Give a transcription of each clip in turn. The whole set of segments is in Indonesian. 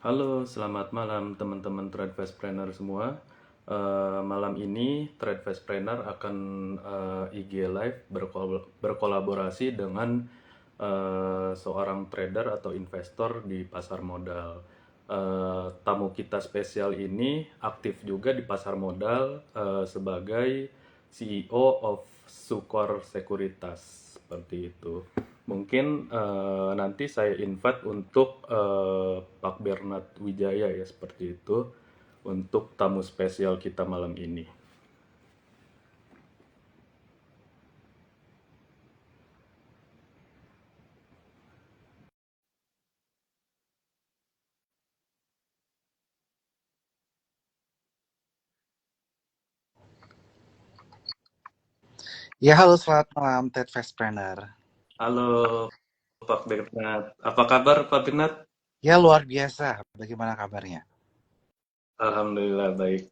Halo, selamat malam teman-teman Tradefastpreneur semua. Malam ini Tradefastpreneur akan IG Live berkolaborasi dengan seorang trader atau investor di pasar modal. Tamu kita spesial ini aktif juga di pasar modal sebagai CEO of Sukor Sekuritas, seperti itu. Mungkin nanti saya invite untuk Pak Bernard Wijaya ya, seperti itu untuk tamu spesial kita malam ini. Ya, halo selamat malam Ted Fastpreneur. Halo Pak Bernard, apa kabar Pak Bernard? Ya, luar biasa. Bagaimana kabarnya? Alhamdulillah baik.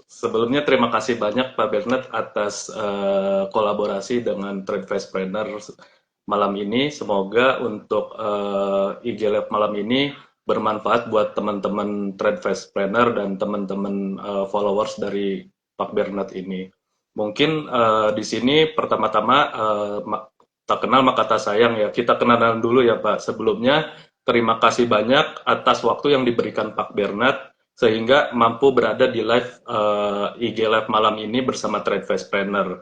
Sebelumnya terima kasih banyak Pak Bernard atas kolaborasi dengan Tradefastpreneur malam ini. Semoga untuk IG Lab malam ini bermanfaat buat teman-teman Tradefastpreneur dan teman-teman followers dari Pak Bernard ini. Mungkin di sini pertama-tama tak kenal maka tak sayang ya. Kita kenalan dulu ya Pak. Sebelumnya terima kasih banyak atas waktu yang diberikan Pak Bernard sehingga mampu berada di live IG Live malam ini bersama Tradefastpreneur.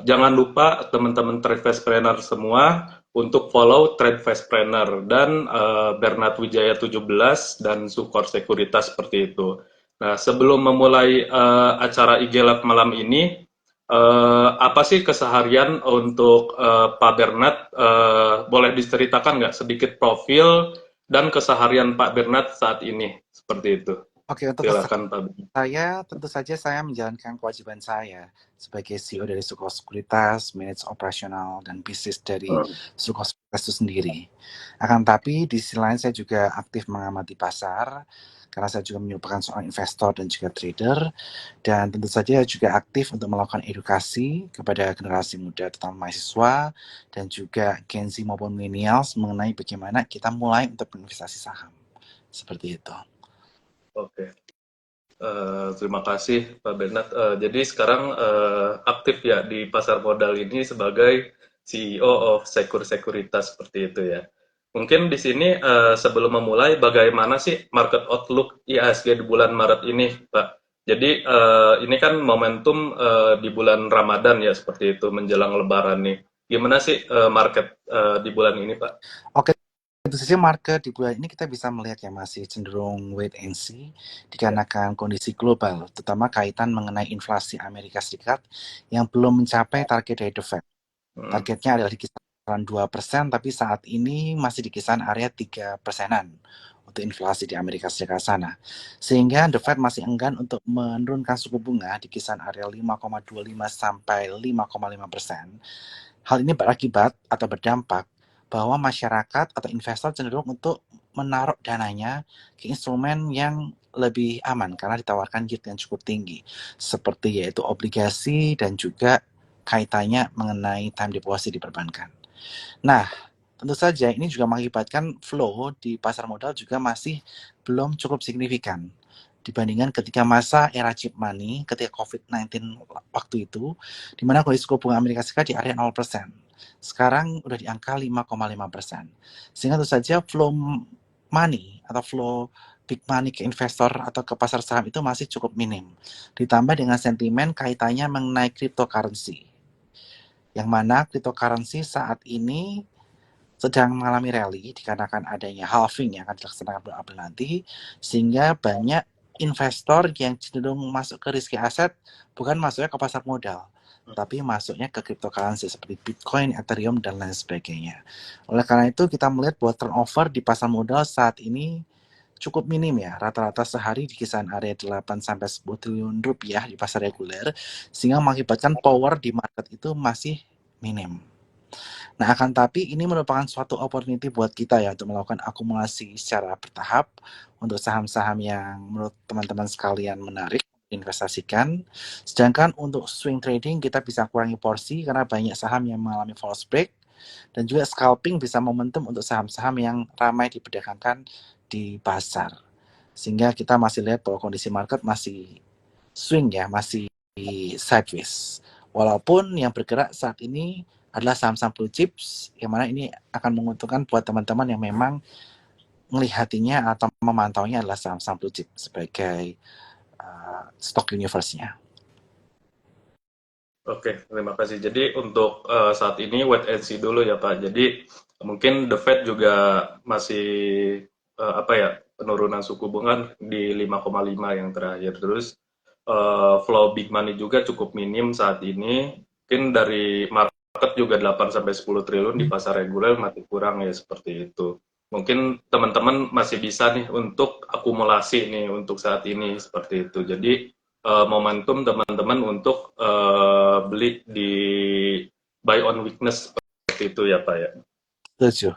Jangan lupa teman-teman Tradefastpreneur semua untuk follow Tradefastpreneur dan Bernard Wijaya 17 dan Sukor Sekuritas seperti itu. Nah, sebelum memulai acara IG Live malam ini, apa sih keseharian untuk Pak Bernard? Boleh diceritakan nggak sedikit profil dan keseharian Pak Bernard saat ini? Seperti itu. Oke, untuk Silakan Pak Bernard. saya, tentu saja saya menjalankan kewajiban saya sebagai CEO dari Sukor Sekuritas, manage operasional dan bisnis dari Sukor Sekuritas itu sendiri. Akan tapi di sisi lain saya juga aktif mengamati pasar, karena saya juga merupakan seorang investor dan juga trader, dan tentu saja juga aktif untuk melakukan edukasi kepada generasi muda, terutama mahasiswa, dan juga Gen Z maupun millennials mengenai bagaimana kita mulai untuk berinvestasi saham. Seperti itu. Oke. Terima kasih Pak Bernard. Jadi sekarang aktif ya di pasar modal ini sebagai CEO of Sekuritas seperti itu ya. Mungkin di sini sebelum memulai bagaimana sih market outlook IHSG di bulan Maret ini, Pak? Jadi ini kan momentum di bulan Ramadan ya seperti itu menjelang Lebaran nih. Gimana sih market di bulan ini, Pak? Oke, tentu saja market di bulan ini kita bisa melihat ya masih cenderung wait and see Ya. dikarenakan kondisi global, terutama kaitan mengenai inflasi Amerika Serikat yang belum mencapai target dari The Fed. Hmm. Targetnya adalah di kisaran 2%, tapi saat ini masih di kisaran area 3%-an untuk inflasi di Amerika Serikat sana. Sehingga The Fed masih enggan untuk menurunkan suku bunga di kisaran area 5,25 sampai 5,5%. Hal ini berakibat atau berdampak bahwa masyarakat atau investor cenderung untuk menaruh dananya ke instrumen yang lebih aman karena ditawarkan yield yang cukup tinggi, seperti yaitu obligasi dan juga kaitannya mengenai time deposit di perbankan. Nah, tentu saja ini juga mengakibatkan flow di pasar modal juga masih belum cukup signifikan dibandingkan ketika masa era cheap money ketika COVID-19 waktu itu, di mana kondisi suku bunga Amerika Serikat di area 0%. Sekarang udah di angka 5,5%. Sehingga tentu saja flow money atau flow big money ke investor atau ke pasar saham itu masih cukup minim. Ditambah dengan sentimen kaitannya mengenai cryptocurrency. Yang mana cryptocurrency saat ini sedang mengalami rally dikarenakan adanya halving yang akan dilaksanakan bulan April nanti, sehingga banyak investor yang cenderung masuk ke risky aset bukan masuknya ke pasar modal, tapi masuknya ke cryptocurrency seperti Bitcoin, Ethereum, dan lain sebagainya. Oleh karena itu kita melihat bahwa turnover di pasar modal saat ini cukup minim ya, rata-rata sehari di kisaran area 8 sampai 10 triliun rupiah di pasar reguler, sehingga mengakibatkan power di market itu masih minim. Nah, akan tapi ini merupakan suatu opportunity buat kita ya untuk melakukan akumulasi secara bertahap untuk saham-saham yang menurut teman-teman sekalian menarik investasikan. Sedangkan untuk swing trading kita bisa kurangi porsi karena banyak saham yang mengalami false break, dan juga scalping bisa momentum untuk saham-saham yang ramai diperdagangkan di pasar. Sehingga kita masih lihat bahwa kondisi market masih swing ya, masih sideways. Walaupun yang bergerak saat ini adalah saham-saham blue chips, yang mana ini akan menguntungkan buat teman-teman yang memang melihatnya atau memantaunya adalah saham-saham blue chip sebagai stock universe-nya. Oke, terima kasih. Jadi untuk saat ini wait and see dulu ya Pak. Jadi mungkin The Fed juga masih apa ya, penurunan suku bunga di 5,5 yang terakhir. Terus flow big money juga cukup minim saat ini. Mungkin dari market juga 8 sampai 10 triliun di pasar reguler masih kurang ya seperti itu. Mungkin teman-teman masih bisa nih untuk akumulasi nih untuk saat ini seperti itu. Jadi momentum teman-teman untuk beli di buy on weakness seperti itu ya Pak ya. Setuju.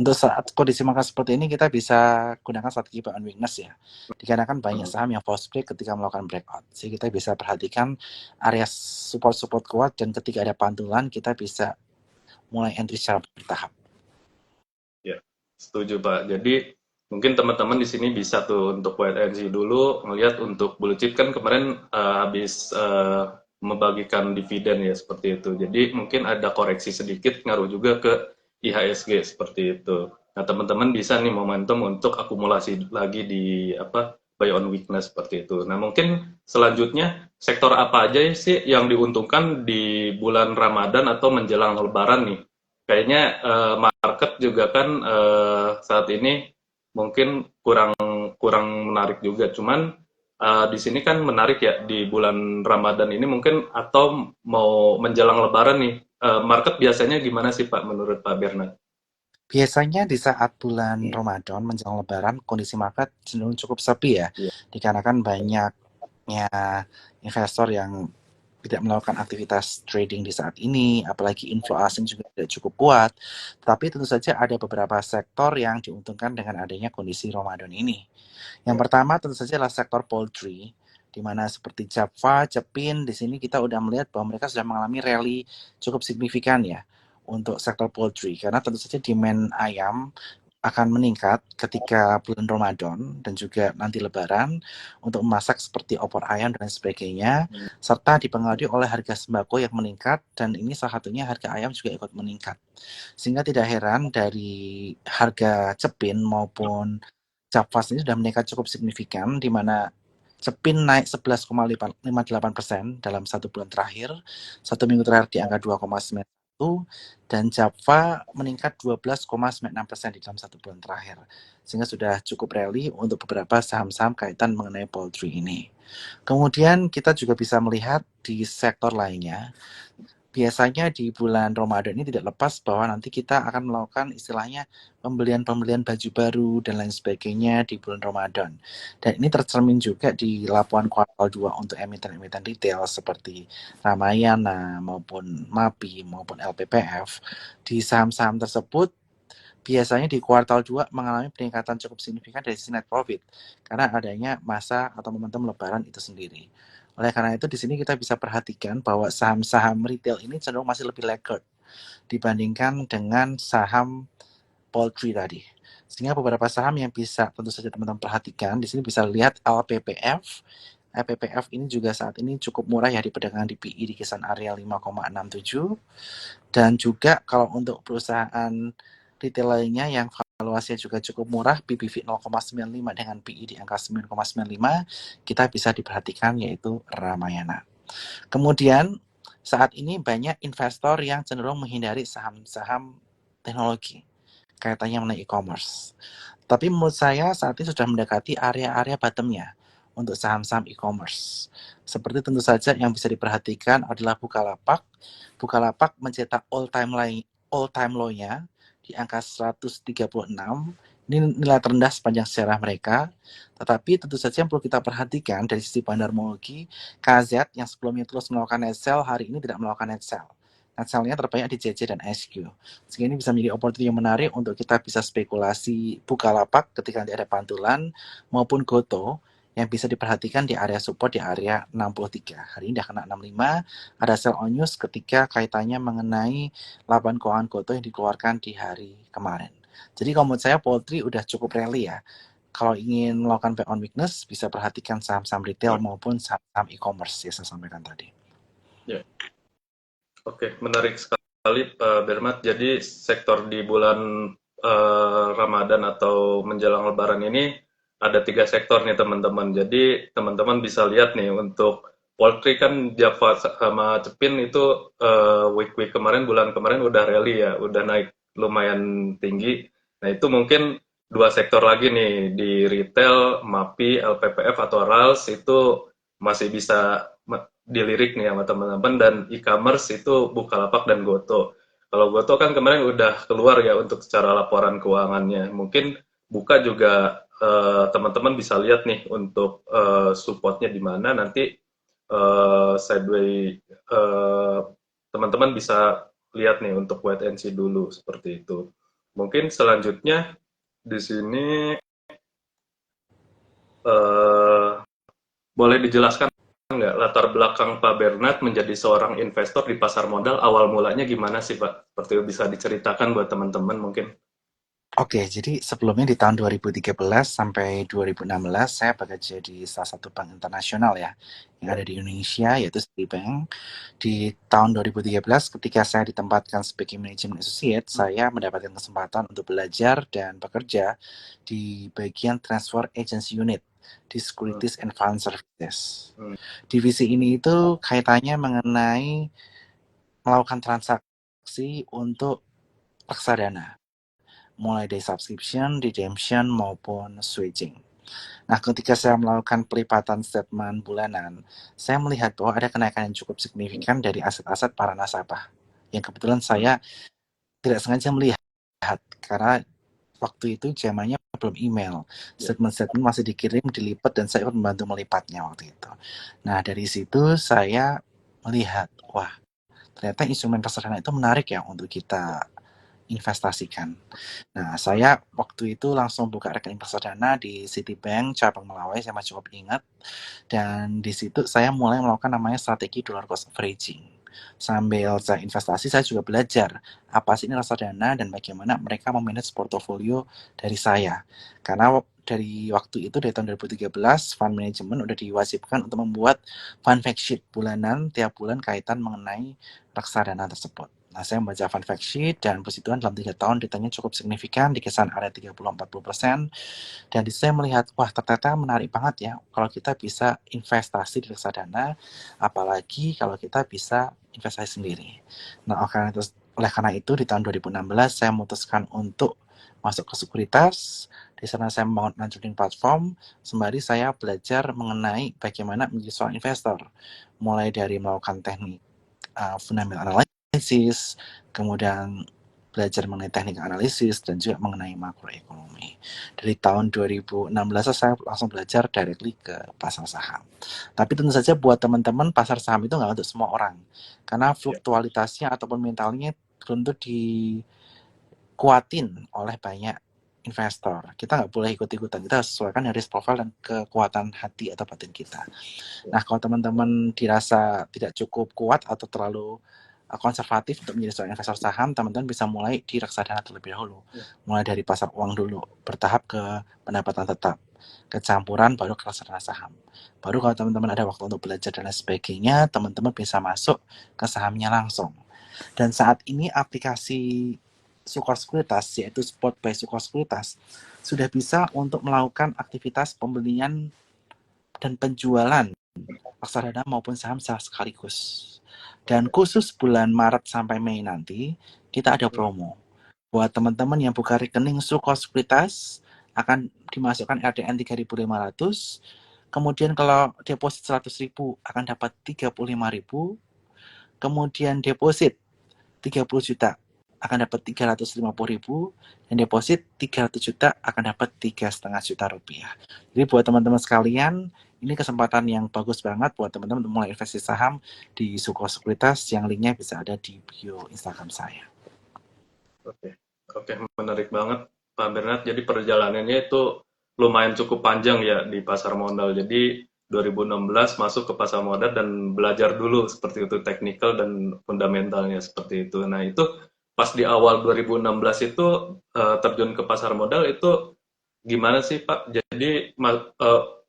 Untuk saat kondisi market seperti ini kita bisa gunakan strategi buy on weakness ya. Dikarenakan banyak saham yang false break ketika melakukan breakout. Jadi kita bisa perhatikan area support kuat dan ketika ada pantulan kita bisa mulai entry secara bertahap. Ya, setuju Pak. Jadi mungkin teman-teman di sini bisa tuh untuk wait and see dulu ngelihat untuk blue chip kan kemarin habis membagikan dividen ya seperti itu. Jadi mungkin ada koreksi sedikit ngaruh juga ke IHSG seperti itu. Nah, teman-teman bisa nih momentum untuk akumulasi lagi di apa buy on weakness seperti itu. Nah, mungkin selanjutnya sektor apa aja sih yang diuntungkan di bulan Ramadan atau menjelang Lebaran nih? Kayaknya market juga kan saat ini mungkin kurang kurang menarik juga. Cuman di sini kan menarik ya di bulan Ramadan ini mungkin atau mau menjelang Lebaran nih. Market biasanya gimana sih Pak menurut Pak Bernard? Biasanya di saat bulan Ramadan menjelang Lebaran kondisi market cenderung cukup sepi ya, Iya. dikarenakan banyaknya investor yang tidak melakukan aktivitas trading di saat ini, apalagi inflow asing juga tidak cukup kuat. Tapi tentu saja ada beberapa sektor yang diuntungkan dengan adanya kondisi Ramadan ini. Yang pertama tentu saja adalah sektor poultry, di mana seperti Java, Cepin, di sini kita udah melihat bahwa mereka sudah mengalami rally cukup signifikan ya untuk sektor poultry, karena tentu saja demand ayam akan meningkat ketika bulan Ramadan dan juga nanti Lebaran untuk memasak seperti opor ayam dan sebagainya, serta dipengaruhi oleh harga sembako yang meningkat dan ini salah satunya harga ayam juga ikut meningkat. Sehingga tidak heran dari harga cepin maupun Japfast ini sudah meningkat cukup signifikan di mana Cepin naik 11,58% dalam satu bulan terakhir, satu minggu terakhir di angka 2,91 dan Java meningkat 12,96% di dalam satu bulan terakhir. Sehingga sudah cukup rally untuk beberapa saham-saham kaitan mengenai poultry ini. Kemudian kita juga bisa melihat di sektor lainnya, biasanya di bulan Ramadan ini tidak lepas bahwa nanti kita akan melakukan istilahnya pembelian-pembelian baju baru dan lain sebagainya di bulan Ramadan. Dan ini tercermin juga di laporan kuartal 2 untuk emiten-emiten retail seperti Ramayana maupun MAPI maupun LPPF. Di saham-saham tersebut biasanya di kuartal 2 mengalami peningkatan cukup signifikan dari sisi net profit karena adanya masa atau momentum lebaran itu sendiri. Oleh karena itu di sini kita bisa perhatikan bahwa saham-saham retail ini cenderung masih lebih laggard dibandingkan dengan saham poultry tadi. Sehingga beberapa saham yang bisa tentu saja teman-teman perhatikan, di sini bisa lihat LPPF. LPPF ini juga saat ini cukup murah ya di perdagangan di PI di kisaran area 5,67. Dan juga kalau untuk perusahaan retail lainnya yang valuasinya juga cukup murah, PBV 0,95 dengan PI di angka 9,95, kita bisa diperhatikan yaitu Ramayana. Kemudian saat ini banyak investor yang cenderung menghindari saham-saham teknologi kaitannya mengenai e-commerce. Tapi menurut saya saat ini sudah mendekati area-area bottomnya untuk saham-saham e-commerce. Seperti tentu saja yang bisa diperhatikan adalah Bukalapak. Bukalapak mencetak all-time low-nya di angka 136. Ini nilai terendah sepanjang sejarah mereka. Tetapi tentu saja yang perlu kita perhatikan dari sisi bandarmologi, KZ yang sebelumnya terus melakukan net sell, hari ini tidak melakukan net sell. Net sell-nya terbanyak di JJ dan SQ. Sehingga ini bisa menjadi opportunity yang menarik untuk kita bisa spekulasi Bukalapak ketika nanti ada pantulan maupun Goto yang bisa diperhatikan di area support di area 63. Hari ini sudah kena 65, ada sell on news ketika kaitannya mengenai laporan keuangan Goto yang dikeluarkan di hari kemarin. Jadi kalau menurut saya poultry udah cukup rally ya. Kalau ingin melakukan buy on weakness, bisa perhatikan saham-saham retail maupun saham e-commerce yang saya sampaikan tadi. Ya. Oke, menarik sekali Pak Bermat. Jadi sektor di bulan Ramadan atau menjelang Lebaran ini ada 3 sektor nih teman-teman. Jadi teman-teman bisa lihat nih untuk poultry kan Java sama Cepin itu week-week kemarin, bulan kemarin udah rally ya, udah naik lumayan tinggi. Nah itu mungkin 2 sektor lagi nih di retail, MAPI, LPPF atau RALS itu masih bisa dilirik nih sama teman-teman, dan e-commerce itu Bukalapak dan Goto. Kalau Goto kan kemarin udah keluar ya untuk secara laporan keuangannya. Mungkin Buka juga teman-teman bisa lihat nih untuk supportnya di mana. Nanti sideway teman-teman bisa lihat nih untuk wait and see dulu seperti itu. Mungkin selanjutnya di sini eh, boleh dijelaskan nggak latar belakang Pak Bernard menjadi seorang investor di pasar modal, awal mulanya gimana sih Pak? Seperti bisa diceritakan buat teman-teman mungkin. Oke, jadi sebelumnya di tahun 2013 sampai 2016 saya bekerja di salah satu bank internasional ya yang ada di Indonesia, yaitu Citibank. Di tahun 2013 ketika saya ditempatkan sebagai Management Associate, saya mendapatkan kesempatan untuk belajar dan bekerja di bagian Transfer Agency Unit di Hmm, Securities and Fund Services. hmm, Divisi ini itu kaitannya mengenai melakukan transaksi untuk reksadana, mulai dari subscription, redemption, maupun switching. Nah, ketika saya melakukan pelipatan statement bulanan, saya melihat bahwa ada kenaikan yang cukup signifikan dari aset-aset para nasabah. Yang kebetulan hmm, saya tidak sengaja melihat, karena waktu itu zamannya belum email. ya, Statement-statement masih dikirim, dilipat, dan saya ikut membantu melipatnya waktu itu. Nah, dari situ saya melihat, wah, ternyata instrumen reksadana itu menarik ya untuk ya, kita investasikan. Nah, hmm, saya waktu itu langsung buka rekening reksadana di Citibank cabang Melawai, saya masih cukup ingat. Dan di situ saya mulai melakukan namanya strategi dollar cost averaging. Sambil saya investasi, saya juga belajar apa sih ini reksadana dan bagaimana mereka memanage portofolio dari saya. Karena dari waktu itu, dari tahun 2013, fund management udah diwajibkan untuk membuat fund fact sheet bulanan tiap bulan kaitan mengenai reksadana tersebut. Nah, saya membaca fund fact sheet dan puji Tuhan dalam 3 tahun returnnya cukup signifikan di kisaran area 30-40%. Dan di situ saya melihat, wah ternyata menarik banget ya kalau kita bisa investasi di reksadana, apalagi kalau kita bisa investasi sendiri. Nah, oleh karena itu di tahun 2016 saya memutuskan untuk masuk ke sekuritas. Di sana saya membangun trading platform, sembari saya belajar mengenai bagaimana menjadi seorang investor. Mulai dari melakukan teknik fundamental analysis, kemudian belajar mengenai teknik analisis, dan juga mengenai makroekonomi. Dari tahun 2016 saya langsung belajar directly ke pasar saham. Tapi tentu saja buat teman-teman, pasar saham itu nggak untuk semua orang. Karena ya, fluktualitasnya ataupun mentalnya tentu dikuatin oleh banyak investor. Kita nggak boleh ikut-ikutan, kita harus sesuaikan risk profile dan kekuatan hati atau batin kita. ya, Nah, kalau teman-teman dirasa tidak cukup kuat atau terlalu konservatif untuk menjadi seorang investor saham, teman-teman bisa mulai di reksadana terlebih dahulu. ya, Mulai dari pasar uang dulu, bertahap ke pendapatan tetap, kecampuran baru ke reksadana saham. Baru kalau teman-teman ada waktu untuk belajar dan lain sebagainya, teman-teman bisa masuk ke sahamnya langsung. Dan saat ini aplikasi Sukor Sekuritas, yaitu Spot by Sukor Sekuritas, sudah bisa untuk melakukan aktivitas pembelian dan penjualan reksadana maupun saham secara sekaligus. Dan oke, khusus bulan Maret sampai Mei nanti, kita ada hmm, promo. Buat teman-teman yang buka rekening Sukor Sekuritas, akan dimasukkan RDN 3.500. Kemudian kalau deposit 100.000 akan dapat 35.000. Kemudian deposit 30 juta akan dapat 350.000, dan deposit 300 juta akan dapat 3,5 juta rupiah. Jadi buat teman-teman sekalian, ini kesempatan yang bagus banget buat teman-teman untuk mulai investasi saham di Sukor Sekuritas, yang linknya bisa ada di bio Instagram saya. oke, oke, menarik banget Pak Bernard. Jadi perjalanannya itu lumayan cukup panjang ya di pasar modal. Jadi 2016 masuk ke pasar modal dan belajar dulu seperti itu teknikal dan fundamentalnya seperti itu. Nah itu pas di awal 2016 itu terjun ke pasar modal itu gimana sih Pak? Jadi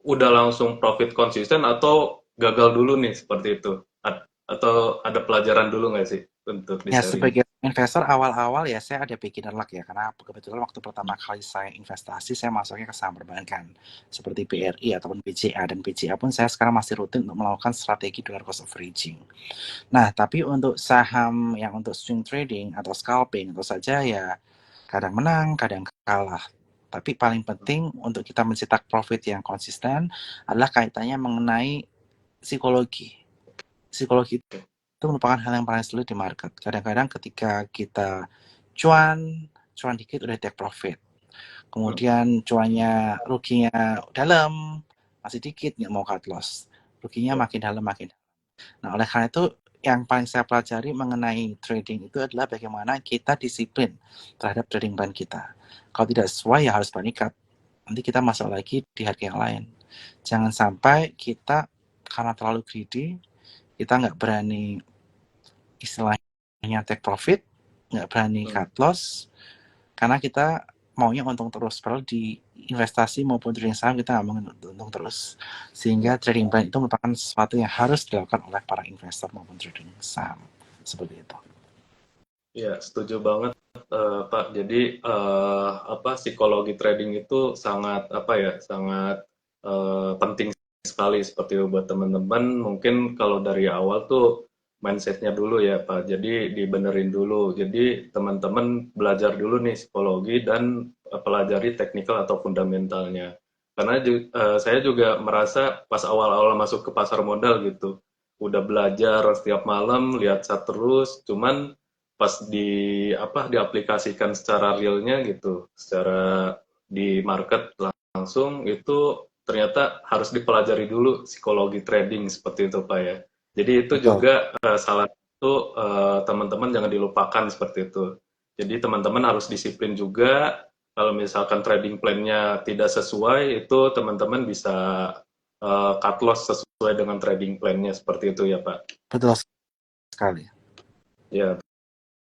udah langsung profit konsisten atau gagal dulu nih seperti itu? Atau ada pelajaran dulu nggak sih untuk Ya, di-sharing? sebagai investor awal-awal ya saya ada beginner luck ya, karena kebetulan waktu pertama kali saya investasi saya masuknya ke saham perbankan seperti BRI ataupun BCA, dan BCA pun saya sekarang masih rutin untuk melakukan strategi dollar cost averaging. Nah, tapi untuk saham yang untuk swing trading atau scalping itu saja ya kadang menang, kadang kalah. Tapi paling penting untuk kita mencetak profit yang konsisten adalah kaitannya mengenai psikologi. Psikologi itu merupakan hal yang paling sulit di market. Kadang-kadang ketika kita cuan dikit udah take profit. Kemudian cuannya, ruginya dalam, masih dikit nggak mau cut loss. Ruginya Ya, makin dalam, makin dalam. Nah, oleh karena itu yang paling saya pelajari mengenai trading itu adalah bagaimana kita disiplin terhadap trading plan kita. Kalau tidak sesuai ya harus panic cut. Nanti kita masuk lagi di harga yang lain. Jangan sampai kita karena terlalu greedy, kita nggak berani istilahnya take profit, nggak berani hmm, cut loss, karena kita maunya untung terus. Padahal di investasi maupun trading saham kita nggak mau untung terus. Sehingga ya, trading plan itu merupakan sesuatu yang harus dilakukan oleh para investor maupun trading saham. Seperti itu. ya, setuju banget Pak. Jadi apa psikologi trading itu sangat apa ya, sangat penting sekali seperti itu buat teman-teman. Mungkin kalau dari awal tuh mindsetnya dulu ya Pak. Jadi dibenerin dulu. Jadi teman-teman belajar dulu nih psikologi dan pelajari teknikal atau fundamentalnya. Karena saya juga merasa pas awal-awal masuk ke pasar modal gitu, udah belajar setiap malam, lihat chart terus, cuman pas diaplikasikan secara realnya gitu, secara di market langsung itu ternyata harus dipelajari dulu psikologi trading seperti itu Pak ya. Jadi itu Betul. juga salah satu teman-teman jangan dilupakan seperti itu. Jadi teman-teman harus disiplin juga. Kalau misalkan trading plan-nya tidak sesuai, itu teman-teman bisa cut loss sesuai dengan trading plan-nya seperti itu ya Pak. Betul sekali. Ya,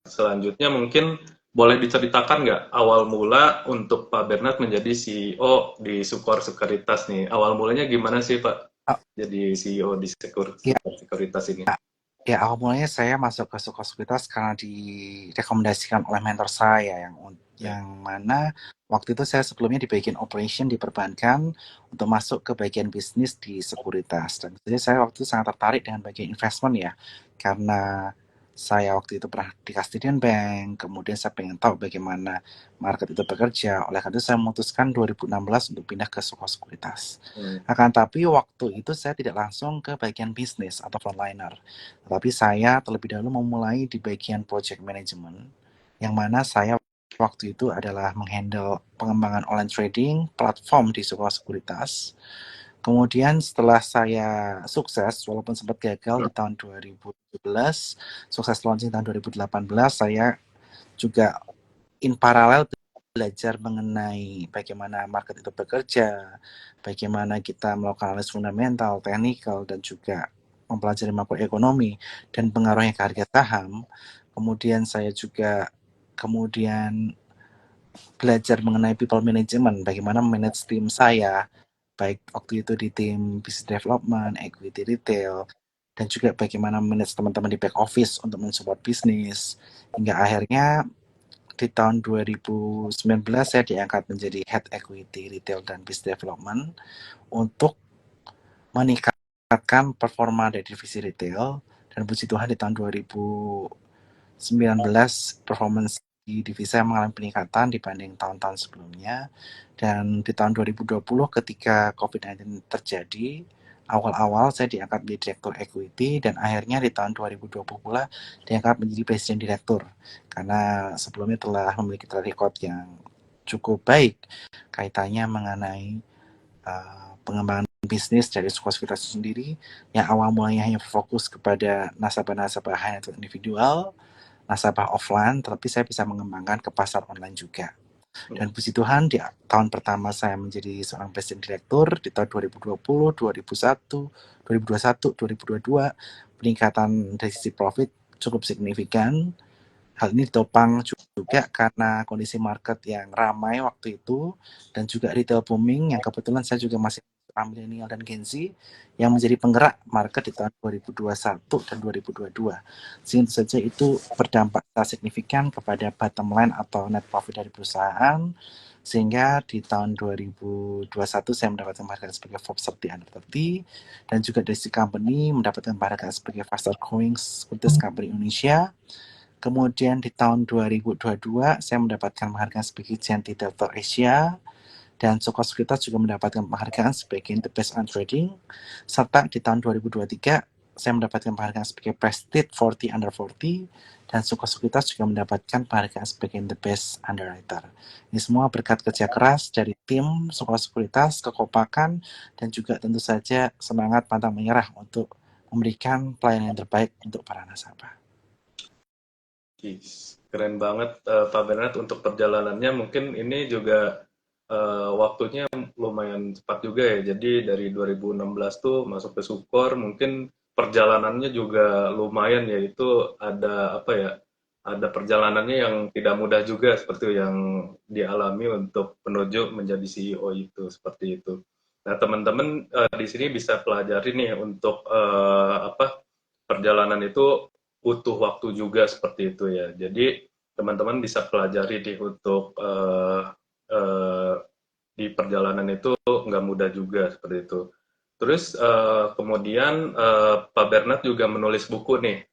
selanjutnya mungkin boleh diceritakan nggak awal mula untuk Pak Bernard menjadi CEO di Sukor Sekuritas nih? Awal mulanya gimana sih Pak Oh, jadi CEO di ya, Sukor Sekuritas ini? ya, awal mulanya saya masuk ke sekuritas karena direkomendasikan oleh mentor saya Ya. yang mana waktu itu saya sebelumnya di bagian operation di perbankan untuk masuk ke bagian bisnis di sekuritas, dan jadi saya waktu itu sangat tertarik dengan bagian investment ya, karena saya waktu itu pernah di custodian bank, kemudian saya pengen tahu bagaimana market itu bekerja. Oleh karena itu saya memutuskan 2016 untuk pindah ke sekuritas. Hmm. Akan tapi waktu itu saya tidak langsung ke bagian bisnis atau frontliner, tetapi saya terlebih dahulu memulai di bagian project management, yang mana saya waktu itu adalah menghandle pengembangan online trading platform di sebuah sekuritas. Kemudian setelah saya sukses, walaupun sempat gagal di tahun 2017, sukses launching tahun 2018, saya juga in paralel belajar mengenai bagaimana market itu bekerja, bagaimana kita melakukan analisis fundamental, teknikal, dan juga mempelajari makroekonomi dan pengaruhnya ke harga saham. Kemudian saya juga kemudian belajar mengenai people management, bagaimana manage tim saya, baik waktu itu di tim business development, equity retail, dan juga bagaimana manage teman-teman di back office untuk mensupport bisnis. Hingga akhirnya di tahun 2019 saya diangkat menjadi Head Equity Retail dan Business Development untuk meningkatkan performa dari divisi retail, dan puji Tuhan di tahun 2019 performance di divisi saya mengalami peningkatan dibanding tahun-tahun sebelumnya, dan di tahun 2020 ketika COVID-19 terjadi, awal-awal saya diangkat menjadi direktur equity, dan akhirnya di tahun 2020 pula diangkat menjadi presiden direktur, karena sebelumnya telah memiliki track record yang cukup baik kaitannya mengenai pengembangan bisnis dari sekuritas itu sendiri, yang awal mulanya hanya berfokus kepada nasabah-nasabah high net worth individual, nasabah offline, tetapi saya bisa mengembangkan ke pasar online juga. Dan puji Tuhan di tahun pertama saya menjadi seorang presiden direktur di tahun 2020, 2021, 2021, 2022, peningkatan dari sisi profit cukup signifikan, Hal ini ditopang juga karena kondisi market yang ramai waktu itu dan juga retail booming yang kebetulan saya juga masih milenial dan Gen Z yang menjadi penggerak market di tahun 2021 dan 2022. Sehingga saja itu berdampak signifikan kepada bottom line atau net profit dari perusahaan, sehingga di tahun 2021 saya mendapatkan penghargaan sebagai Forbes 30 Under 30 dan juga dari si company mendapatkan penghargaan sebagai Faster Growing Securities Company Indonesia. Kemudian di tahun 2022 saya mendapatkan penghargaan sebagai Genti Delta Asia dan Soko Sekuritas juga mendapatkan penghargaan sebagai The Best on Trading. Serta di tahun 2023 saya mendapatkan penghargaan sebagai Prestige 40 Under 40 dan Soko Sekuritas juga mendapatkan penghargaan sebagai The Best Underwriter. Ini semua berkat kerja keras dari tim Soko Sekuritas, kekompakan, dan juga tentu saja semangat pantang menyerah untuk memberikan pelayanan yang terbaik untuk para nasabah. Keren banget Pak Bernard untuk perjalanannya. Mungkin ini juga waktunya lumayan cepat juga ya. Jadi dari 2016 tuh masuk ke Sukor, mungkin perjalanannya juga lumayan ya. Itu ada apa ya? Ada perjalanannya yang tidak mudah juga seperti yang dialami untuk menuju menjadi CEO itu seperti itu. Nah, teman-teman di sini bisa pelajari nih untuk apa perjalanan itu butuh waktu juga seperti itu ya. Jadi teman-teman bisa pelajari nih untuk uh, di perjalanan itu nggak mudah juga seperti itu. Terus kemudian Pak Bernard juga menulis buku nih,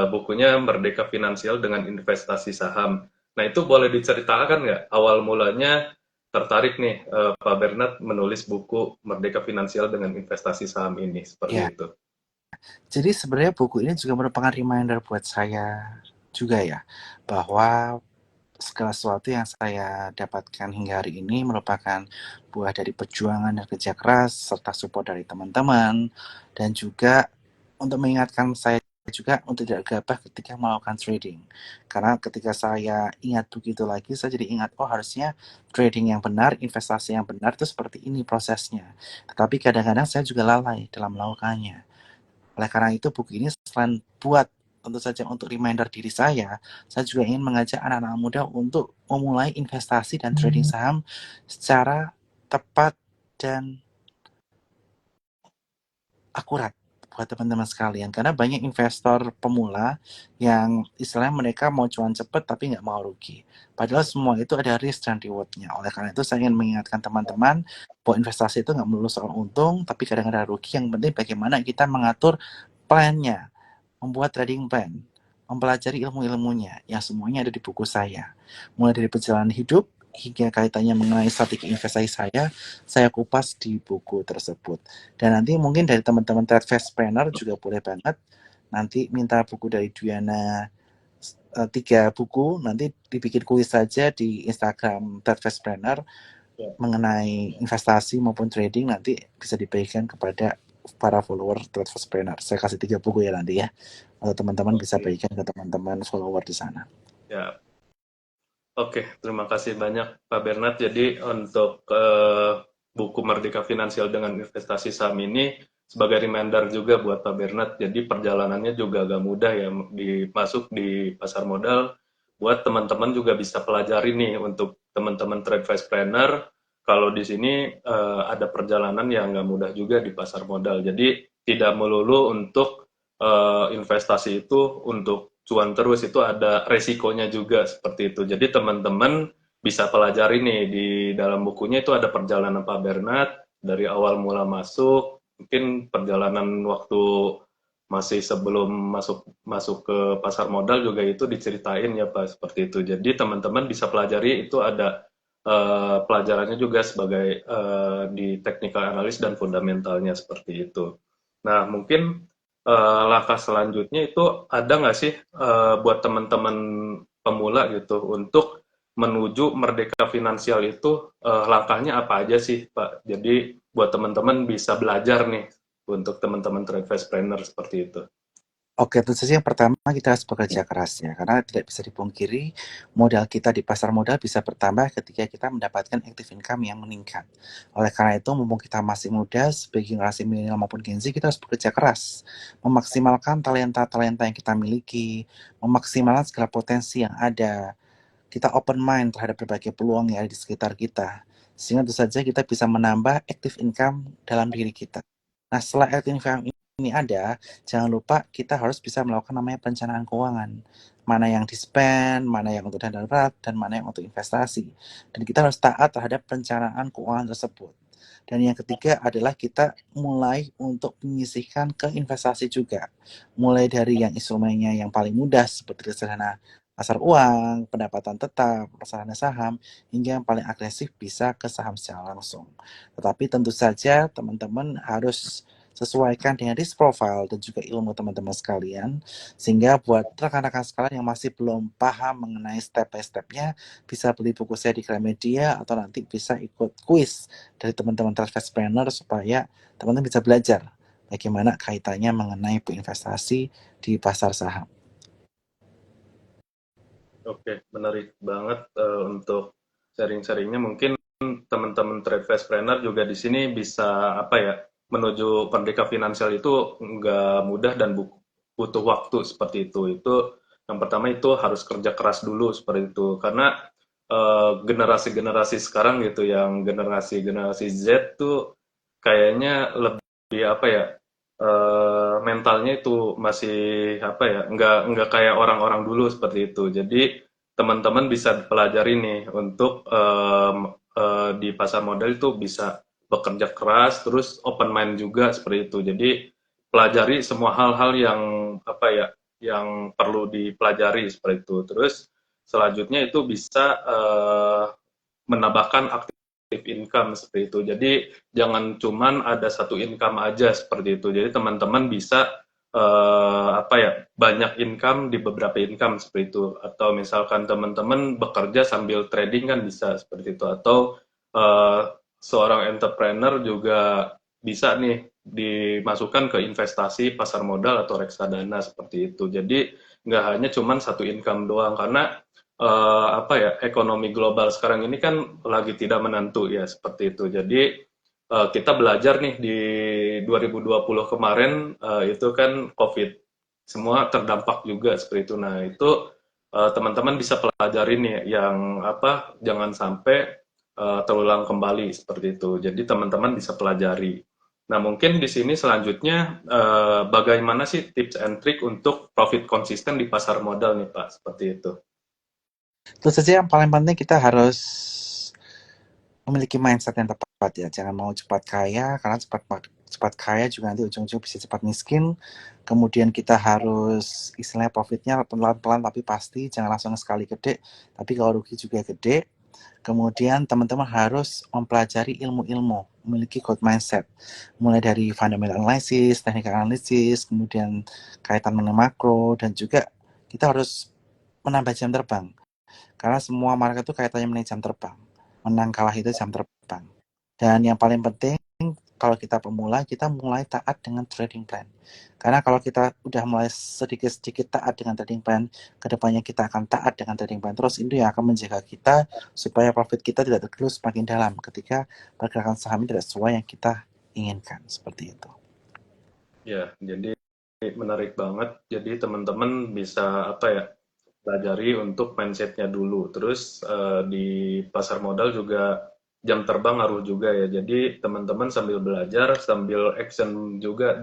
bukunya Merdeka Finansial dengan Investasi Saham. Nah itu boleh diceritakan nggak awal mulanya tertarik nih Pak Bernard menulis buku Merdeka Finansial dengan Investasi Saham ini seperti Ya, itu. jadi sebenarnya buku ini juga merupakan reminder buat saya juga ya, bahwa segala sesuatu yang saya dapatkan hingga hari ini merupakan buah dari perjuangan dan kerja keras serta support dari teman-teman, dan juga untuk mengingatkan saya juga untuk tidak gegabah ketika melakukan trading. Karena ketika saya ingat begitu lagi, saya jadi ingat, oh harusnya trading yang benar, investasi yang benar itu seperti ini prosesnya. Tetapi kadang-kadang saya juga lalai dalam melakukannya. Oleh karena itu buku ini selain buat tentu saja untuk reminder diri saya juga ingin mengajak anak-anak muda untuk memulai investasi dan trading saham secara tepat dan akurat buat teman-teman sekalian. Karena banyak investor pemula yang istilahnya mereka mau cuan cepat tapi nggak mau rugi. Padahal semua itu ada risk dan rewardnya. Oleh karena itu saya ingin mengingatkan teman-teman bahwa investasi itu nggak melulu soal untung, tapi kadang-kadang rugi. Yang penting bagaimana kita mengatur plannya, membuat trading plan, mempelajari ilmu-ilmunya, yang semuanya ada di buku saya. Mulai dari perjalanan hidup hingga kaitannya mengenai strategi investasi saya kupas di buku tersebut. Dan nanti mungkin dari teman-teman TradeFast Planner juga boleh banget nanti minta buku dari Dwiana 3 buku, nanti dibikin kuis saja di Instagram TradeFast Planner mengenai investasi maupun trading, nanti bisa dibagikan kepada para follower TradeFast Planner. Saya kasih 3 buku ya nanti ya, atau teman-teman bisa bagikan ke teman-teman follower di sana. Ya, oke, terima kasih banyak Pak Bernard. Jadi untuk buku Merdeka Finansial dengan Investasi Saham ini sebagai reminder juga buat Pak Bernard. Jadi perjalanannya juga agak mudah ya masuk di pasar modal. Buat teman-teman juga bisa pelajari nih untuk teman-teman trade vice planner. Kalau di sini ada perjalanan yang nggak mudah juga di pasar modal. Jadi tidak melulu untuk investasi itu untuk cuan terus, itu ada resikonya juga seperti itu. Jadi teman-teman bisa pelajari nih di dalam bukunya itu ada perjalanan Pak Bernard dari awal mula masuk, mungkin perjalanan waktu masih sebelum masuk masuk ke pasar modal juga itu diceritain ya Pak seperti itu. Jadi teman-teman bisa pelajari itu ada pelajarannya juga sebagai di technical analysis dan fundamentalnya seperti itu. Nah mungkin langkah selanjutnya itu ada nggak sih buat teman-teman pemula gitu untuk menuju merdeka finansial itu langkahnya apa aja sih Pak? Jadi buat teman-teman bisa belajar nih untuk teman-teman trade planner seperti itu. Oke, tentu saja yang pertama kita harus bekerja keras ya, karena tidak bisa dipungkiri modal kita di pasar modal bisa bertambah ketika kita mendapatkan active income yang meningkat. Oleh karena itu, mumpung kita masih muda, sebagai generasi milenial maupun Gen Z, kita harus bekerja keras, memaksimalkan talenta-talenta yang kita miliki, memaksimalkan segala potensi yang ada. Kita open mind terhadap berbagai peluang yang ada di sekitar kita, sehingga tentu saja kita bisa menambah active income dalam diri kita. Nah, setelah active income ini ada, jangan lupa kita harus bisa melakukan namanya perencanaan keuangan. Mana yang di-spend, mana yang untuk dana darurat, dan mana yang untuk investasi. Dan kita harus taat terhadap perencanaan keuangan tersebut. Dan yang ketiga adalah kita mulai untuk menyisihkan ke investasi juga. Mulai dari yang instrumennya yang paling mudah seperti reksadana pasar uang, pendapatan tetap, reksadana saham, hingga yang paling agresif bisa ke saham secara langsung. Tetapi tentu saja teman-teman harus sesuaikan dengan risk profile dan juga ilmu teman-teman sekalian, sehingga buat rekan-rekan sekalian yang masih belum paham mengenai step by stepnya, bisa beli buku saya di Gramedia atau nanti bisa ikut kuis dari teman-teman Trust Planner supaya teman-teman bisa belajar bagaimana kaitannya mengenai investasi di pasar saham. Oke, menarik banget untuk sharing-sharingnya. Mungkin teman-teman Trade Fast Planner juga di sini bisa apa ya, menuju merdeka finansial itu nggak mudah dan butuh waktu seperti itu. Itu yang pertama itu harus kerja keras dulu seperti itu. Karena generasi-generasi sekarang gitu, yang generasi-generasi Z tuh kayaknya lebih apa ya, mentalnya itu masih apa ya, nggak kayak orang-orang dulu seperti itu. Jadi teman-teman bisa pelajari nih untuk di pasar modal itu bisa bekerja keras, terus open mind juga seperti itu. Jadi pelajari semua hal-hal yang apa ya, yang perlu dipelajari seperti itu. Terus selanjutnya itu bisa menambahkan aktif income seperti itu. Jadi jangan cuman ada satu income aja seperti itu. Jadi teman-teman bisa apa ya, banyak income di beberapa income seperti itu. Atau misalkan teman-teman bekerja sambil trading kan bisa seperti itu. Atau eh, seorang entrepreneur juga bisa nih dimasukkan ke investasi pasar modal atau reksadana seperti itu. Jadi nggak hanya cuman satu income doang, karena apa ya, ekonomi global sekarang ini kan lagi tidak menentu ya seperti itu. Jadi kita belajar nih di 2020 kemarin, itu kan COVID, semua terdampak juga seperti itu. Nah itu teman-teman bisa pelajari nih yang apa, jangan sampai terulang kembali seperti itu. Jadi teman-teman bisa pelajari. Nah mungkin di sini selanjutnya bagaimana sih tips and trick untuk profit konsisten di pasar modal nih Pak, seperti itu. Terus saja yang paling penting kita harus memiliki mindset yang tepat ya. Jangan mau cepat kaya, karena cepat kaya juga nanti ujung-ujung bisa cepat miskin. Kemudian kita harus istilahnya profitnya pelan-pelan tapi pasti, jangan langsung sekali gede. Tapi kalau rugi juga gede. Kemudian teman-teman harus mempelajari ilmu-ilmu, memiliki growth mindset. Mulai dari fundamental analysis, technical analysis, kemudian kaitan dengan makro, dan juga kita harus menambah jam terbang. Karena semua market itu kaitannya mengenai jam terbang. Menang kalah itu jam terbang. Dan yang paling penting, kalau kita pemula, kita mulai taat dengan trading plan. Karena kalau kita udah mulai sedikit-sedikit taat dengan trading plan, kedepannya kita akan taat dengan trading plan. Terus itu yang akan menjaga kita supaya profit kita tidak tergerus semakin dalam ketika pergerakan saham tidak sesuai yang kita inginkan. Seperti itu. Ya, jadi menarik banget. Jadi teman-teman bisa apa ya, pelajari untuk mindsetnya dulu. Terus di pasar modal juga jam terbang ngaruh juga ya. Jadi teman-teman sambil belajar, sambil action juga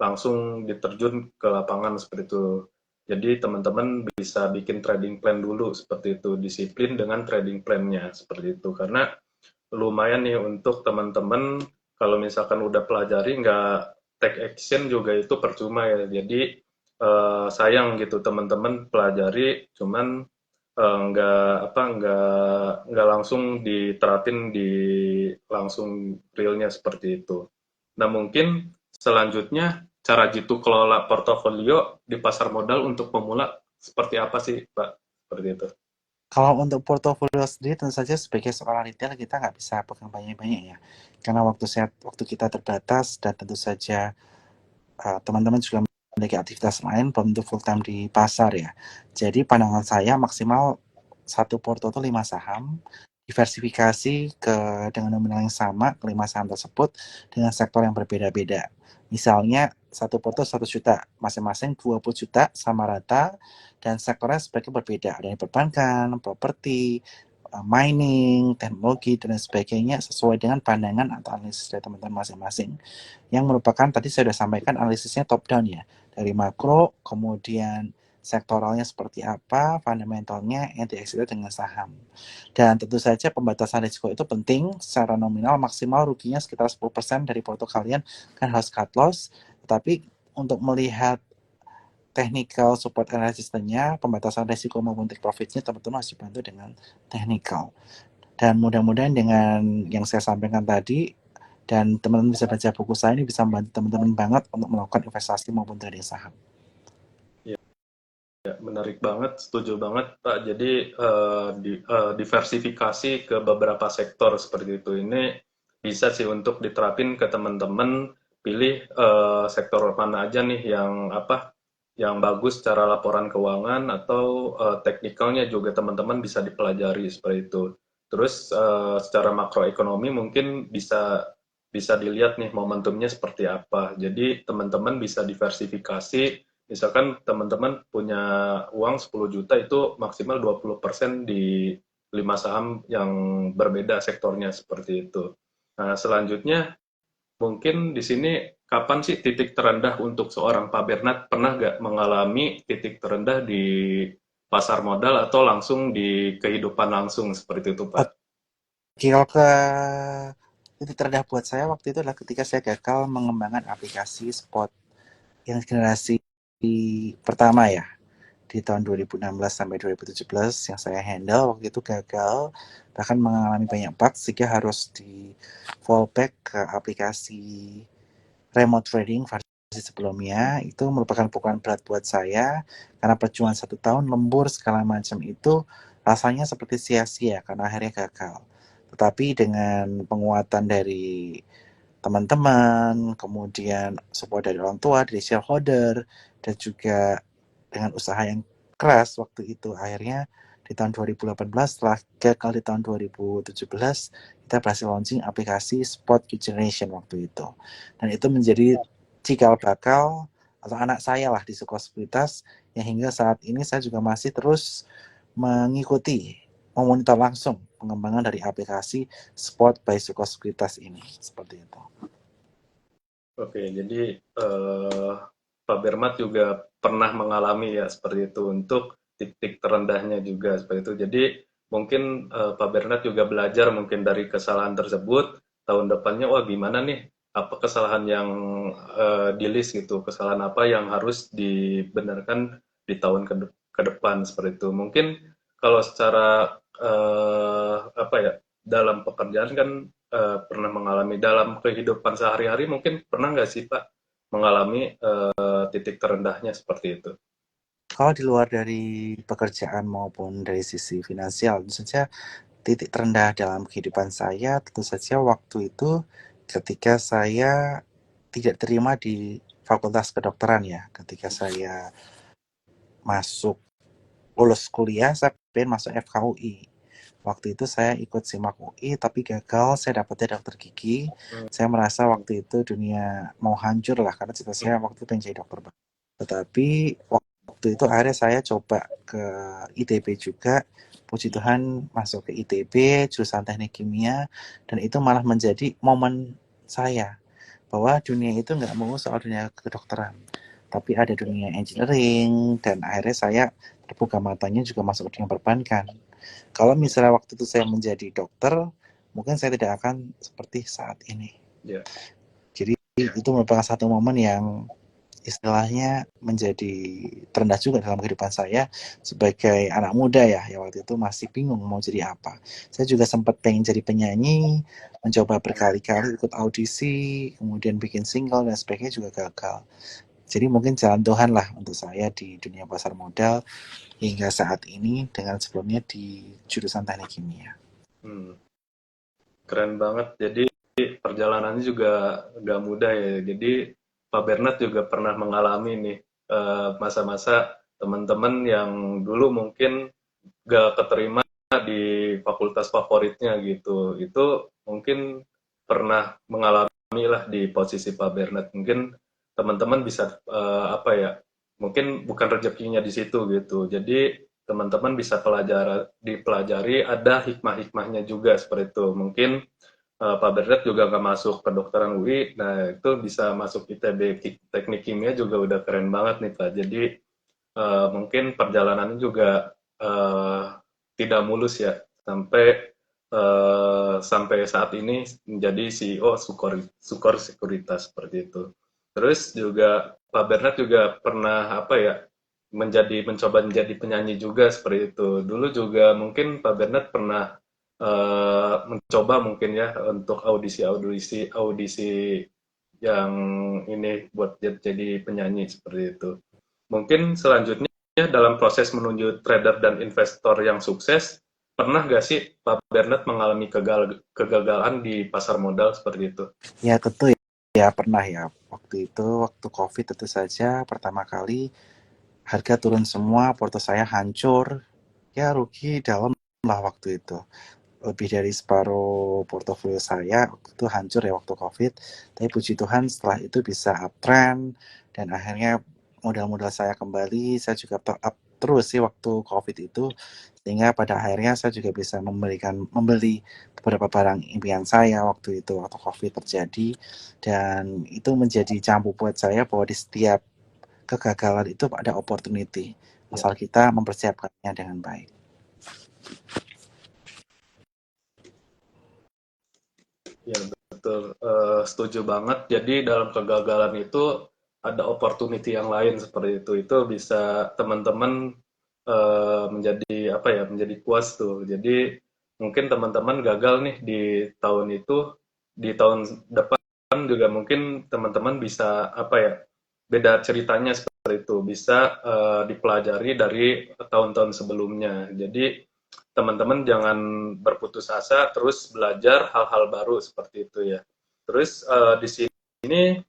langsung diterjun ke lapangan seperti itu. Jadi teman-teman bisa bikin trading plan dulu seperti itu, disiplin dengan trading plan-nya seperti itu. Karena lumayan nih untuk teman-teman kalau misalkan udah pelajari nggak take action juga itu percuma ya. Jadi sayang gitu teman-teman pelajari cuman nggak langsung diterapin di langsung realnya seperti itu. Nah mungkin selanjutnya cara jitu kelola portofolio di pasar modal untuk pemula seperti apa sih Pak? Seperti itu. Kalau untuk portofolio sendiri tentu saja sebagai seorang retail kita nggak bisa pegang banyak-banyak ya. Karena waktu kita terbatas dan tentu saja teman-teman juga memiliki aktivitas lain belum tentu full time di pasar ya. Jadi pandangan saya maksimal satu porto itu 5 saham, diversifikasi dengan nominal yang sama ke 5 saham tersebut dengan sektor yang berbeda-beda. Misalnya satu porto 1 juta, masing-masing 20 juta sama rata dan sektornya sebagai berbeda. Ada yang perbankan, properti, mining, teknologi, dan sebagainya sesuai dengan pandangan atau analisis dari teman-teman masing-masing. Yang merupakan tadi saya sudah sampaikan analisisnya top down ya. Dari makro, kemudian sektoralnya seperti apa, fundamentalnya yang dieksekusi dengan saham. Dan tentu saja pembatasan risiko itu penting. Secara nominal maksimal ruginya sekitar 10% dari porto kalian kan harus cut loss. Tetapi untuk melihat technical support and resistance-nya, pembatasan risiko maupun take profit-nya teman-teman harus dibantu dengan technical. Dan mudah-mudahan dengan yang saya sampaikan tadi dan teman-teman bisa baca buku saya ini bisa membantu teman-teman banget untuk melakukan investasi maupun trading saham. Ya, menarik banget, setuju banget Pak. Jadi diversifikasi ke beberapa sektor seperti itu. Ini bisa sih untuk diterapin ke teman-teman. Pilih sektor mana aja nih yang apa, yang bagus secara laporan keuangan atau teknikalnya juga teman-teman bisa dipelajari seperti itu. Terus secara makroekonomi mungkin bisa bisa dilihat nih momentumnya seperti apa. Jadi teman-teman bisa diversifikasi. Misalkan teman-teman punya uang 10 juta itu maksimal 20% di 5 saham yang berbeda sektornya seperti itu. Nah, selanjutnya mungkin di sini kapan sih titik terendah untuk seorang Pak Bernard? Pernah nggak mengalami titik terendah di pasar modal atau langsung di kehidupan langsung seperti itu, Pak? Kalau ke titik terendah buat saya waktu itu adalah ketika saya gagal mengembangkan aplikasi spot yang generasi pertama ya. Di tahun 2016 sampai 2017 yang saya handle waktu itu gagal, bahkan mengalami banyak bug sehingga harus di fallback ke aplikasi remote trading versi sebelumnya. Itu merupakan pukulan berat buat saya karena perjuangan 1 tahun lembur segala macam itu rasanya seperti sia-sia karena akhirnya gagal. Tetapi dengan penguatan dari teman-teman, kemudian support dari orang tua, dari shareholder, dan juga dengan usaha yang keras waktu itu akhirnya di tahun 2018 setelah gagal di tahun 2017 kita berhasil launching aplikasi Spot Generation waktu itu, dan itu menjadi cikal bakal atau anak saya lah di sekuritas yang hingga saat ini saya juga masih terus mengikuti memonitor langsung pengembangan dari aplikasi Spot by Sekuritas ini seperti itu. Oke, jadi Pak Bermat juga pernah mengalami ya seperti itu untuk titik terendahnya juga seperti itu. Jadi mungkin Pak Bernard juga belajar mungkin dari kesalahan tersebut. Tahun depannya, wah gimana nih? Apa kesalahan yang di list gitu? Kesalahan apa yang harus dibenarkan di tahun ke depan seperti itu? Mungkin kalau secara apa ya, dalam pekerjaan kan pernah mengalami dalam kehidupan sehari-hari, mungkin pernah nggak sih Pak mengalami titik terendahnya seperti itu? Kalau di luar dari pekerjaan maupun dari sisi finansial, tentu saja titik terendah dalam kehidupan saya tentu saja waktu itu ketika saya tidak terima di Fakultas Kedokteran ya. Ketika saya masuk lulus kuliah, saya pengen masuk FKUI. Waktu itu saya ikut SIMAK UI tapi gagal, saya dapetnya dokter gigi. Saya merasa waktu itu dunia mau hancur lah karena cita saya waktu itu pengen jadi dokter. Tetapi waktu itu akhirnya saya coba ke ITB juga. Puji Tuhan masuk ke ITB jurusan teknik kimia, dan itu malah menjadi momen saya bahwa dunia itu nggak mau soal dunia kedokteran, tapi ada dunia engineering, dan akhirnya saya terbuka matanya juga masuk ke dunia perbankan. Kalau misalnya waktu itu saya menjadi dokter, mungkin saya tidak akan seperti saat ini. Ya. Jadi itu merupakan satu momen yang istilahnya menjadi terendah juga dalam kehidupan saya sebagai anak muda ya, yang waktu itu masih bingung mau jadi apa. Saya juga sempat pengen jadi penyanyi, mencoba berkali-kali ikut audisi, kemudian bikin single dan sebagainya juga gagal. Jadi mungkin jalan Tuhan lah untuk saya di dunia pasar modal hingga saat ini dengan sebelumnya di jurusan teknik kimia. Keren banget. Jadi perjalanannya juga gak mudah ya. Jadi Pak Bernard juga pernah mengalami nih masa-masa teman-teman yang dulu mungkin gak keterima di fakultas favoritnya gitu. Itu mungkin pernah mengalami lah di posisi Pak Bernard. Mungkin teman-teman bisa apa ya? Mungkin bukan rezekinya di situ gitu. Jadi teman-teman bisa dipelajari ada hikmah-hikmahnya juga seperti itu. Mungkin Pak Bernard juga nggak masuk kedokteran UI, nah itu bisa masuk ITB teknik kimia juga udah keren banget nih Pak. Jadi mungkin perjalanannya juga tidak mulus ya sampai saat ini menjadi CEO Sukor Sekuritas seperti itu. Terus juga Pak Bernard juga pernah apa ya mencoba menjadi penyanyi juga seperti itu. Dulu juga mungkin Pak Bernard pernah mencoba mungkin ya untuk audisi yang ini buat jadi penyanyi seperti itu. Mungkin selanjutnya dalam proses menuju trader dan investor yang sukses, pernah nggak sih Pak Bernard mengalami kegagalan di pasar modal seperti itu? Ya tentu ya pernah ya. Waktu COVID tentu saja pertama kali harga turun semua, porto saya hancur. Ya rugi dalam lah waktu itu. Lebih dari separuh portofolio saya waktu itu hancur ya waktu COVID. Tapi puji Tuhan setelah itu bisa uptrend dan akhirnya modal-modal saya kembali. Saya juga up terus sih waktu COVID itu, sehingga pada akhirnya saya juga bisa membeli beberapa barang impian saya waktu itu waktu COVID terjadi, dan itu menjadi campu buat saya bahwa di setiap kegagalan itu ada opportunity Ya, asal kita mempersiapkannya dengan baik. ya betul. Setuju banget. Jadi dalam kegagalan itu ada opportunity yang lain seperti itu. Itu bisa teman-teman menjadi apa ya? Menjadi puas tuh. Jadi mungkin teman-teman gagal nih di tahun itu, di tahun depan juga mungkin teman-teman bisa apa ya? Beda ceritanya seperti itu. Bisa dipelajari dari tahun-tahun sebelumnya. Jadi teman-teman jangan berputus asa, terus belajar hal-hal baru seperti itu ya. Terus di sini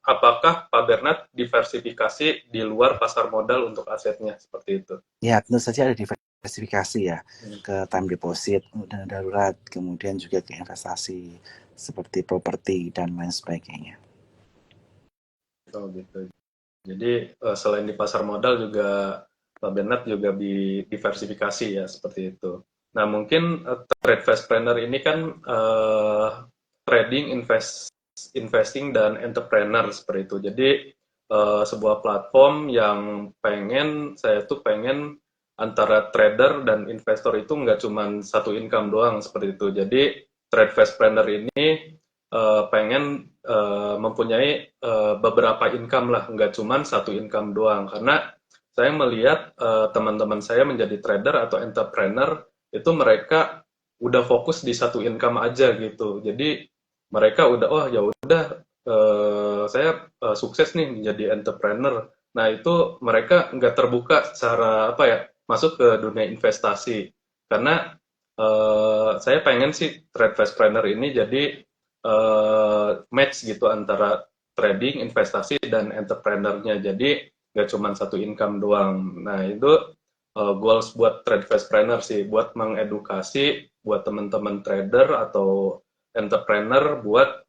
apakah Pak Bernard diversifikasi di luar pasar modal untuk asetnya seperti itu? Ya, tentu saja ada diversifikasi ya, Hmm. ke time deposit, dana darurat, kemudian juga ke investasi seperti properti dan lain sebagainya. Oh gitu. Jadi selain di pasar modal juga Pak Bernard juga diversifikasi ya seperti itu. Nah mungkin trade fast planner ini kan trading, investing dan entrepreneur seperti itu. Jadi sebuah platform yang saya tuh pengen antara trader dan investor itu nggak cuma satu income doang seperti itu. Jadi trade fast planner ini pengen mempunyai beberapa income lah, nggak cuma satu income doang. Karena saya melihat teman-teman saya menjadi trader atau entrepreneur itu mereka udah fokus di satu income aja gitu. Jadi mereka udah oh ya udah saya sukses nih menjadi entrepreneur. Nah itu mereka nggak terbuka secara apa ya masuk ke dunia investasi. Karena saya pengen sih trade fast planner ini jadi match gitu antara trading, investasi, dan entrepreneurnya. Jadi nggak cuma satu income doang. Nah itu goals buat trade fast planner sih, buat mengedukasi buat teman-teman trader atau entrepreneur buat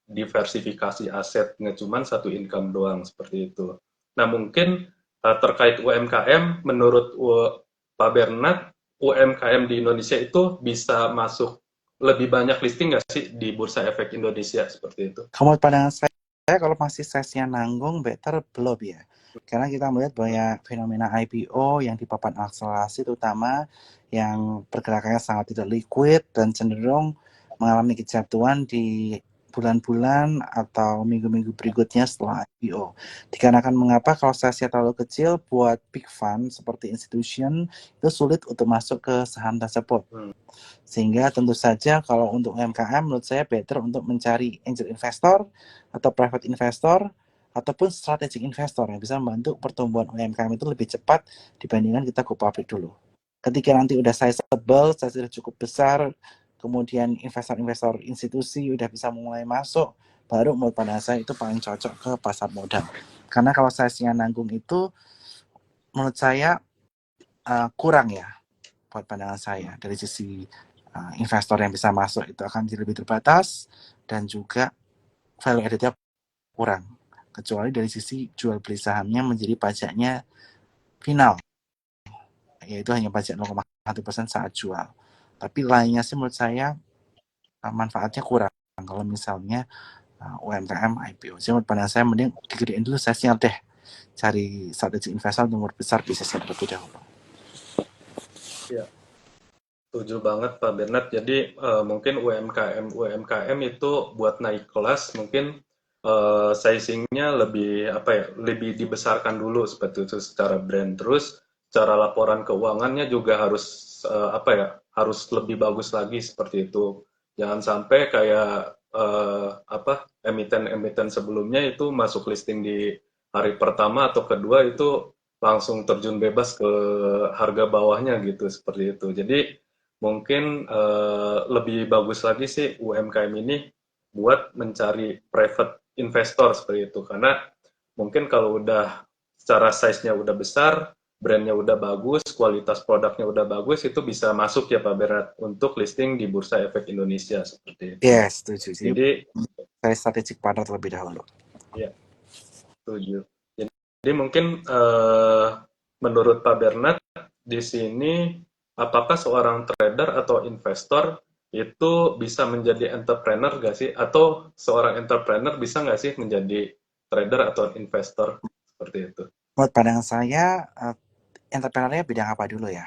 diversifikasi aset, nggak cuma satu income doang seperti itu. Nah mungkin terkait UMKM, menurut Pak Bernard, UMKM di Indonesia itu bisa masuk lebih banyak listing nggak sih di Bursa Efek Indonesia seperti itu? Kalau menurut pandangan saya, kalau masih size-nya nanggung, better belum ya. Karena kita melihat banyak fenomena IPO yang di papan akselerasi, terutama yang pergerakannya sangat tidak liquid dan cenderung mengalami kejatuhan di bulan-bulan atau minggu-minggu berikutnya setelah IPO. Dikarenakan mengapa kalau size-nya terlalu kecil, buat big fund seperti institution itu sulit untuk masuk ke saham tersebut. Sehingga tentu saja kalau untuk UMKM menurut saya better untuk mencari angel investor atau private investor ataupun strategic investor yang bisa membantu pertumbuhan UMKM itu lebih cepat dibandingkan kita go public dulu. Ketika nanti udah sizable, size sudah cukup besar, kemudian investor-investor institusi udah bisa mulai masuk, baru menurut pandangan saya itu paling cocok ke pasar modal. Karena kalau size-nya nanggung itu menurut saya kurang ya buat pandangan saya. Dari sisi investor yang bisa masuk itu akan jadi lebih terbatas dan juga value added-nya kurang. Kecuali dari sisi jual beli sahamnya menjadi pajaknya final, yaitu hanya pajak 0,1% saat jual. Tapi lainnya sih menurut saya manfaatnya kurang. Kalau misalnya UMKM IPO, jadi menurut pandangan saya mending digedein dulu size-nya deh. Cari strategi investor nomor besar bisnisnya terlebih dahulu. Ya, setuju banget Pak Bernard. Jadi mungkin UMKM itu buat naik kelas mungkin sizingnya lebih apa ya, lebih dibesarkan dulu seperti itu secara brand. Terus cara laporan keuangannya juga harus apa ya, harus lebih bagus lagi seperti itu. Jangan sampai kayak apa emiten-emiten sebelumnya itu masuk listing di hari pertama atau kedua itu langsung terjun bebas ke harga bawahnya gitu seperti itu. Jadi mungkin lebih bagus lagi sih UMKM ini buat mencari private investor seperti itu karena mungkin kalau udah secara size-nya udah besar, brandnya udah bagus, kualitas produknya udah bagus, itu bisa masuk ya Pak Berat untuk listing di Bursa Efek Indonesia seperti itu. Yes, setuju. Jadi Jadi cari strategic partner terlebih dahulu. ya setuju. Jadi mungkin menurut Pak Bernard di sini apakah seorang trader atau investor itu bisa menjadi entrepreneur nggak sih? Atau seorang entrepreneur bisa nggak sih menjadi trader atau investor seperti itu? Menurut pandangan saya, entrepreneurnya bidang apa dulu ya?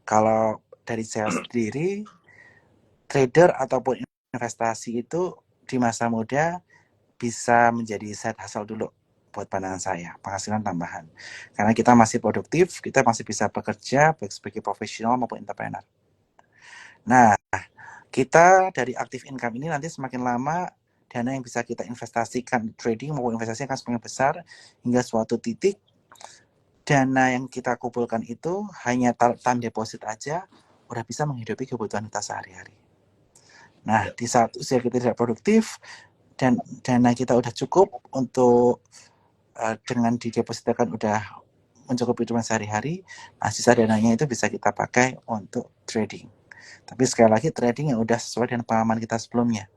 Kalau dari saya sendiri, trader ataupun investasi itu di masa muda bisa menjadi side hustle dulu buat pandangan saya, penghasilan tambahan. Karena kita masih produktif, kita masih bisa bekerja baik sebagai profesional maupun entrepreneur. Nah, kita dari aktif income ini nanti semakin lama dana yang bisa kita investasikan trading maupun investasi akan semakin besar hingga suatu titik dana yang kita kumpulkan itu hanya time deposit aja udah bisa menghidupi kebutuhan kita sehari-hari. Nah, di saat usia kita tidak produktif dan dana kita udah cukup untuk dengan didepositkan udah mencukupi kehidupan sehari-hari, nah sisa dananya itu bisa kita pakai untuk trading. Tapi sekali lagi trading yang udah sesuai dengan pengalaman kita sebelumnya,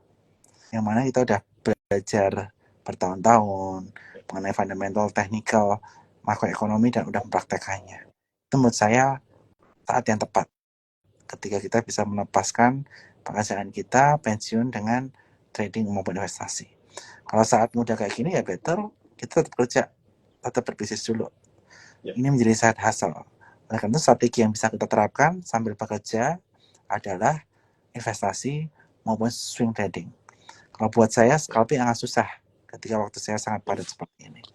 yang mana kita udah belajar bertahun-tahun mengenai fundamental, technical, makroekonomi dan udah mempraktekannya. Itu menurut saya saat yang tepat ketika kita bisa melepaskan pekerjaan kita pensiun dengan trading maupun investasi. Kalau saat muda kayak gini ya better kita tetap kerja, tetap berbisnis dulu. Ini menjadi side hustle. Oleh karena itu strategi yang bisa kita terapkan sambil bekerja adalah investasi maupun swing trading. Kalau buat saya scalping agak susah ketika waktu saya sangat padat seperti ini.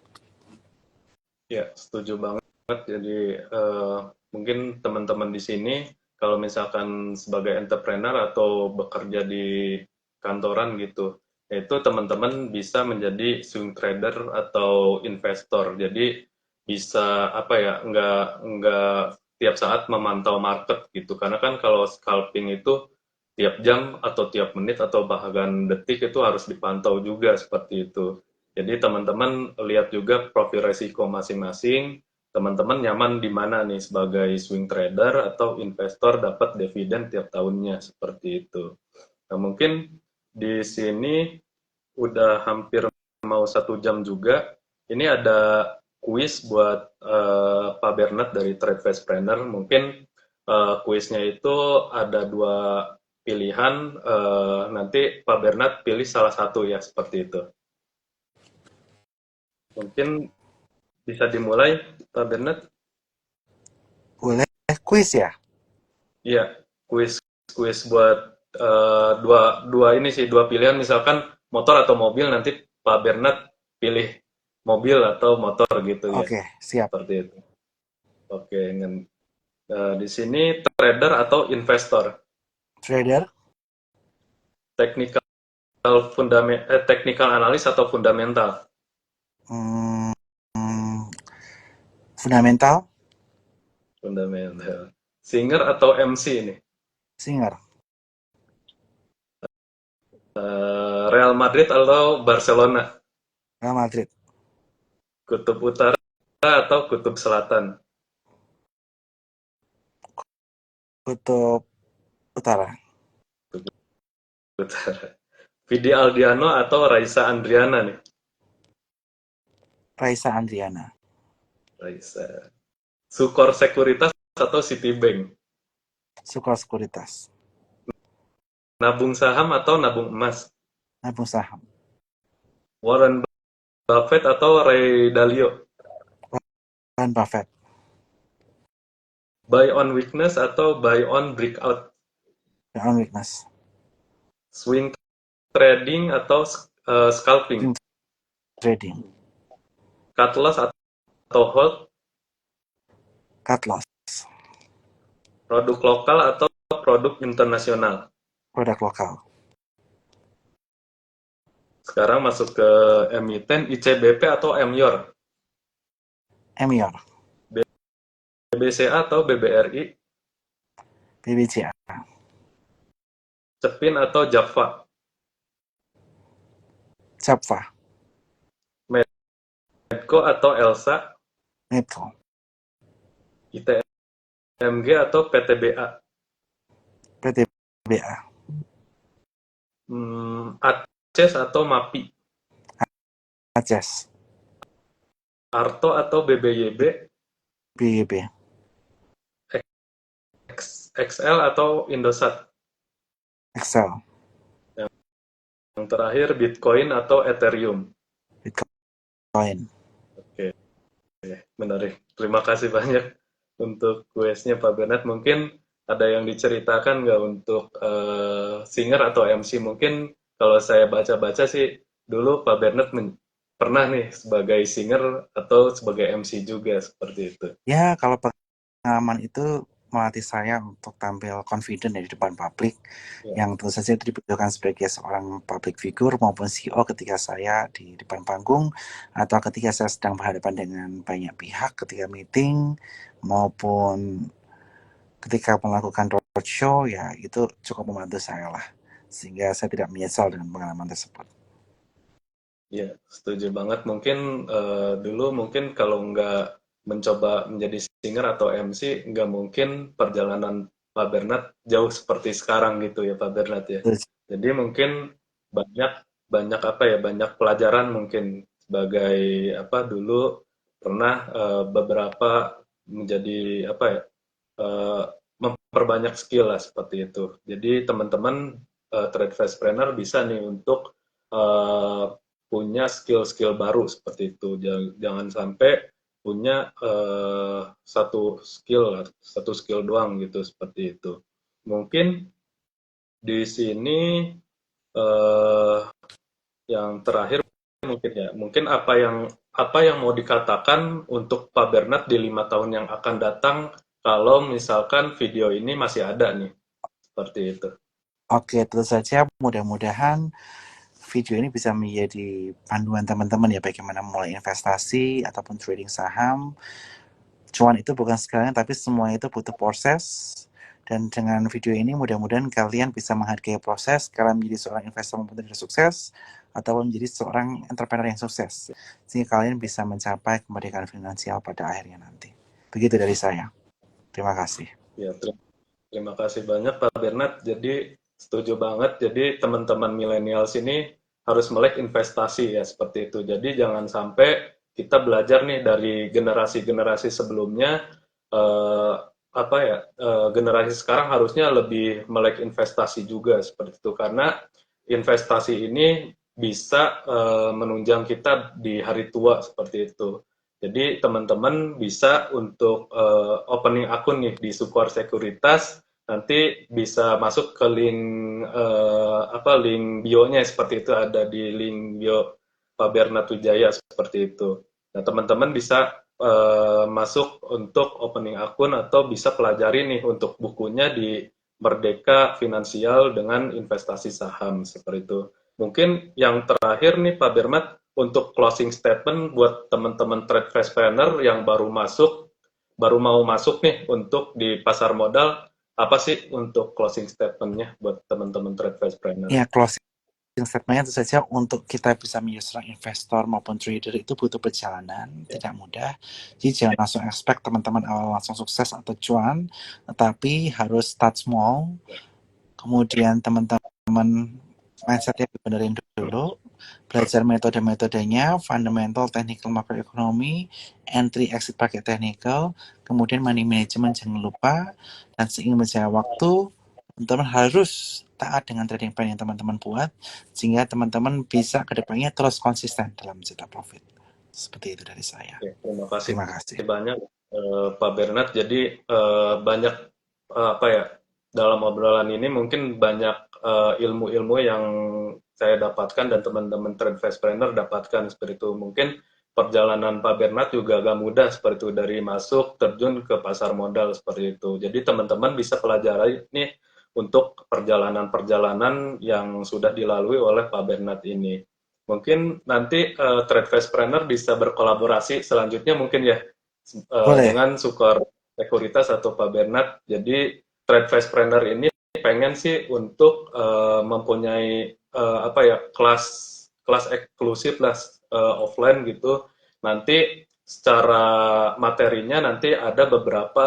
Ya, setuju banget. Jadi mungkin teman-teman di sini kalau misalkan sebagai entrepreneur atau bekerja di kantoran gitu, itu teman-teman bisa menjadi swing trader atau investor. Jadi bisa apa ya, nggak tiap saat memantau market gitu. Karena kan kalau scalping itu tiap jam atau tiap menit atau bahkan detik itu harus dipantau juga seperti itu. Jadi teman-teman lihat juga profil resiko masing-masing, teman-teman nyaman di mana nih sebagai swing trader atau investor dapat dividen tiap tahunnya seperti itu. Nah, mungkin di sini udah hampir mau 1 jam juga. Ini ada kuis buat Pak Bernard dari TradeVestPreneur. Mungkin kuisnya itu ada dua pilihan. Nanti Pak Bernard pilih salah satu ya seperti itu. Mungkin bisa dimulai, Pak Bernard? Boleh quiz ya? Iya, kuis kuis buat dua ini sih, dua pilihan. Misalkan motor atau mobil, nanti Pak Bernard pilih mobil atau motor gitu ya, Oke, siap. seperti itu. Oke, di sini trader atau investor, Trader, technical technical analis atau fundamental, hmm, fundamental, fundamental, singer atau MC ini, singer, Real Madrid atau Barcelona, Real Madrid, Kutub utara atau kutub selatan? Kutub utara. Kutub utara. Vidi Aldiano atau Raisa Andriana nih? Raisa Andriana. Raisa. Sukor Sekuritas atau Citibank? Sukor Sekuritas. Nabung saham atau nabung emas? Nabung saham. Warren Buffett atau Ray Dalio? Warren Buffett. Buy on weakness atau buy on breakout? Yang weakness. Swing trading atau scalping? Swing trading. Cut loss atau hold? Cut loss. Produk lokal atau produk internasional? Produk lokal. Sekarang masuk ke emiten, ICBP atau MYOR? MYOR. BBCA atau BBRI? BBCA. Cepin atau Java? Japfa. Medco atau Elsa? Medco. ITMG atau PTBA? PTBA. Aces atau MAPI? Aces. Arto atau BBYB? BYB. XL atau Indosat? Excel. Yang terakhir Bitcoin atau Ethereum? Bitcoin. Oke, menarik. Terima kasih banyak untuk kuesnya Pak Bernard. Mungkin ada yang diceritakan nggak untuk singer atau MC? Mungkin kalau saya baca-baca sih, dulu Pak Bernard pernah nih sebagai singer atau sebagai MC juga, seperti itu. Ya, kalau pengalaman itu melatih saya untuk tampil confident di depan publik, yang tentu saja itu dibutuhkan sebagai seorang public figure maupun CEO ketika saya di depan panggung, atau ketika saya sedang berhadapan dengan banyak pihak ketika meeting, maupun ketika melakukan roadshow, ya itu cukup membantu saya lah, sehingga saya tidak menyesal dengan pengalaman tersebut. Ya, setuju banget. Mungkin dulu mungkin kalau nggak mencoba menjadi singer atau MC, nggak mungkin perjalanan Pak Bernard jauh seperti sekarang gitu ya Pak Bernard ya. Jadi mungkin banyak banyak apa ya, banyak pelajaran mungkin sebagai apa dulu pernah beberapa menjadi apa ya, memperbanyak skill lah seperti itu. Jadi teman-teman trade fastpreneur bisa nih untuk punya skill-skill baru seperti itu. Jangan sampai punya satu skill doang gitu seperti itu. Mungkin di sini yang terakhir mungkin ya, mungkin apa yang mau dikatakan untuk Pak Bernard di 5 tahun yang akan datang kalau misalkan video ini masih ada nih, seperti itu. Oke, tentu saja mudah-mudahan video ini bisa menjadi panduan teman-teman ya, bagaimana mulai investasi ataupun trading saham. Cuan itu bukan segalanya, tapi semua itu butuh proses. Dan dengan video ini mudah-mudahan kalian bisa menghargai proses, kalian menjadi seorang investor maupun trader sukses, atau menjadi seorang entrepreneur yang sukses, sehingga kalian bisa mencapai kemerdekaan finansial pada akhirnya nanti. Begitu dari saya. Terima kasih. Ya, terima kasih banyak Pak Bernard. Jadi setuju banget. Jadi teman-teman milenials ini harus melek investasi ya seperti itu. Jadi jangan sampai kita belajar nih dari generasi-generasi sebelumnya apa ya, generasi sekarang harusnya lebih melek investasi juga seperti itu, karena investasi ini bisa menunjang kita di hari tua seperti itu. Jadi teman-teman bisa untuk opening akun nih di Sukor Sekuritas, nanti bisa masuk ke link link bio-nya seperti itu, ada di link bio Pak Bernard Wijaya seperti itu. Nah, teman-teman bisa masuk untuk opening akun atau bisa pelajari nih untuk bukunya di Merdeka Finansial dengan investasi saham seperti itu. Mungkin yang terakhir nih Pak Bernard, untuk closing statement buat teman-teman trade fastpreneur yang baru mau masuk nih untuk di pasar modal, apa sih untuk closing statementnya buat teman-teman trade fastpreneur? Ya, closing statementnya tentu saja untuk kita bisa menjadi seorang investor maupun trader itu butuh perjalanan, Ya, tidak mudah. Jadi jangan langsung expect teman-teman awal langsung sukses atau cuan, tetapi harus start small. Kemudian teman-teman mindsetnya dibenerin dulu, belajar metode-metodenya, fundamental, technical, makroekonomi, entry exit pakai technical, kemudian money management jangan lupa, dan seiring berjalannya waktu, teman-teman harus taat dengan trading plan yang teman-teman buat, sehingga teman-teman bisa kedepannya terus konsisten dalam mencetak profit. Seperti itu dari saya. oke. Terima kasih Terima kasih. banyak Pak Bernard. Jadi banyak apa ya, dalam obrolan ini mungkin banyak ilmu-ilmu yang saya dapatkan dan teman-teman trade planner dapatkan seperti itu. Mungkin perjalanan Pak Bernard juga agak mudah seperti itu, dari masuk terjun ke pasar modal seperti itu. Jadi teman-teman bisa pelajari nih untuk perjalanan-perjalanan yang sudah dilalui oleh Pak Bernard ini. Mungkin nanti Trade Planner bisa berkolaborasi selanjutnya mungkin ya Boleh. dengan Sukor Sekuritas atau Pak Bernard. Jadi Trade Planner ini pengen sih untuk mempunyai apa ya, kelas kelas eksklusif lah offline gitu. Nanti secara materinya nanti ada beberapa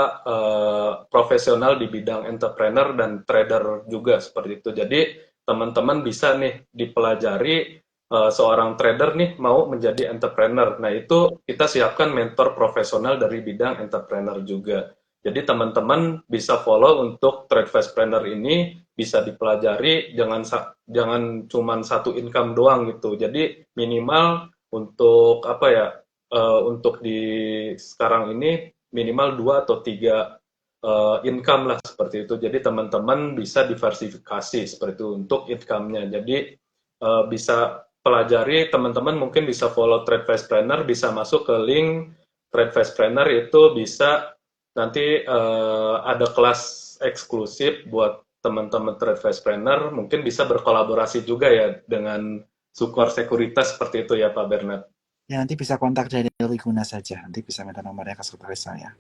profesional di bidang entrepreneur dan trader juga seperti itu. Jadi teman-teman bisa nih dipelajari, seorang trader nih mau menjadi entrepreneur. Nah, itu kita siapkan mentor profesional dari bidang entrepreneur juga. Jadi teman-teman bisa follow untuk Trade Planner ini, bisa dipelajari, jangan cuman satu income doang gitu. Jadi minimal untuk apa ya, untuk di sekarang ini minimal 2 atau 3 income lah seperti itu. Jadi teman-teman bisa diversifikasi seperti itu untuk income-nya. Jadi bisa pelajari, teman-teman mungkin bisa follow Trade Planner, bisa masuk ke link Trade Planner, itu bisa nanti ada kelas eksklusif buat teman-teman Trade Planner, mungkin bisa berkolaborasi juga ya dengan Sukor Sekuritas seperti itu ya Pak Bernard. Ya, nanti bisa kontak dari Wiguna saja. Nanti bisa minta nomornya ke sekretaris saya.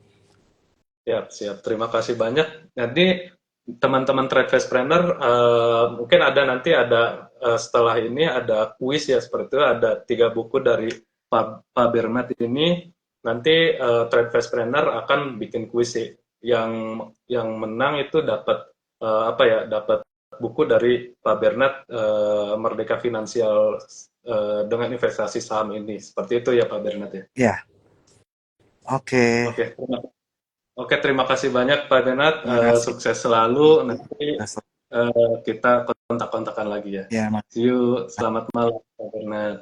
Siap, siap. Terima kasih banyak. Jadi teman-teman Trade Planner mungkin ada nanti ada setelah ini ada kuis ya seperti itu, ada 3 buku dari Pak Bernard ini. Nanti Trade Planner akan bikin kuis sih. Yang menang itu dapat apa ya, dapat buku dari Pak Bernard, Merdeka Finansial dengan investasi saham ini. Seperti itu ya Pak Bernard ya. Ya, oke. Oke, oke, terima kasih banyak Pak Bernard. Terima kasih. Sukses selalu. Nanti kita kontak-kontakan lagi ya. Ya, See you. Selamat malam Pak Bernard.